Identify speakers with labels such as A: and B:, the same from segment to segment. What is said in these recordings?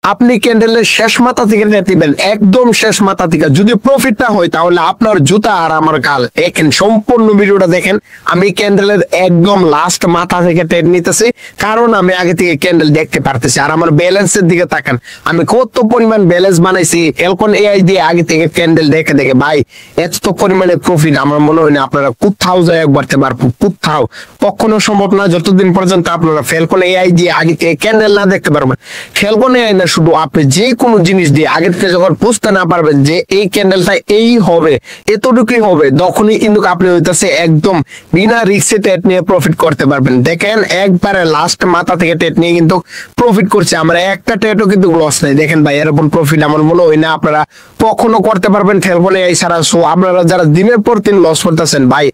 A: আপনি ক্যান্ডেলের শেষ মাথা থেকে দিবেন, একদম শেষ মাথা থেকে। যদি প্রফিট না হয় তাহলে আপনার জুতা আর আমার গাল। দেখেন সম্পূর্ণ ভিডিওটা দেখেন। আমি ক্যান্ডেলের একদম লাস্ট মাথা থেকে ট্রেড নিতেছি, কারণ আমি আগে থেকে ক্যান্ডেল দেখতে পারতেছি। আর আমার ব্যালেন্সের দিকে তাকান, আমি কত পরিমাণ ব্যালেন্স বানাইছি এলকন এআই দিয়ে আগে থেকে ক্যান্ডেল দেখে দেখে। ভাই এত পরিমাণে প্রফিট আমার মনে হয় না আপনারা কোথাও যায় একবারতে পারবো, কোথাও কখনো সম্ভব না, যতদিন পর্যন্ত আপনারা ফেলকন এআই দিয়ে আগে থেকে ক্যান্ডেল না দেখতে পারবেন। ফেলকন এআই না, শুধু আপনি যে কোনো জিনিস দিয়ে আগে থেকে যখন বুঝতে না পারবেন যে এই ক্যান্ডেলটা এই হবে, এতটুকুই হবে, তখনই কিন্তু আপনি হইতেছে একদম বিনা রিস্কে ট্রেড নিয়ে প্রফিট করতে পারবেন। দেখেন একবারে লাস্ট মাথা থেকে ট্রেড নিয়ে কিন্তু প্রফিট করছে, আমরা একটা ট্রেডও কিন্তু লস নাই। দেখেন ভাই এরকম প্রফিট আমার মনে হয় না আপনারা কখনো করতে পারবেন ফেলকন এআই ছাড়া। সো আপনারা যারা দিনের পর দিন লস করতেছেন, ভাই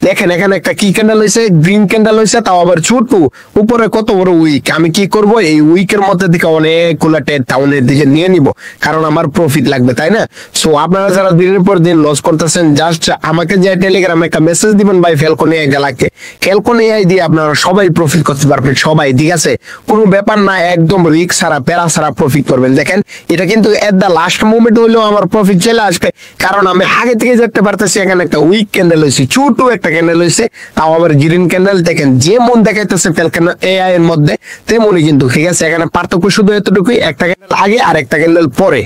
A: দেখেন এখানে একটা কি ক্যান্ডেল হয়েছে, গ্রিন ক্যান্ডেল হয়েছে, তাও আবার ছোট, উপরে কত বড় উইক। আমি কি করব, এই উইকের মধ্যে থেকে অনেকগুলো ট্রেড টাউনের দিকে নিয়ে নিব, কারণ আমার প্রফিট লাগবে, তাই না? সো আপনারা যারা দিনের পর দিন লস করতেছেন, জাস্ট আমাকে যে টেলিগ্রামে একটা মেসেজ দিবেন ভাই ফেলকন এআই গেলাকে, ফেলকন এআই দিয়ে আপনারা সবাই প্রফিট করতে পারবেন, সবাই। ঠিক আছে, কোনো ব্যাপার না, একদম রিস্ক ছাড়া প্যারা ছাড়া প্রফিট করবেন। দেখেন এটা কিন্তু এট দা লাস্ট মোমেন্ট হইলেও আমার প্রফিট চলে আসবে, কারণ আমি আগে থেকে দেখতে পারতেছি এখানে একটা উইক ক্যান্ডেল হয়েছে, ছোট একটা ক্যান্ডেল হয়েছে, তাও আবার গ্রিন ক্যান্ডেল। দেখেন যেমন দেখাইতেছে ফেলকন এআই এর মধ্যে তেমনই কিন্তু। ঠিক আছে, এখানে পার্থক্য শুধু এতটুকুই, একটা ক্যান্ডেল আগে আর একটা ক্যান্ডেল পরে।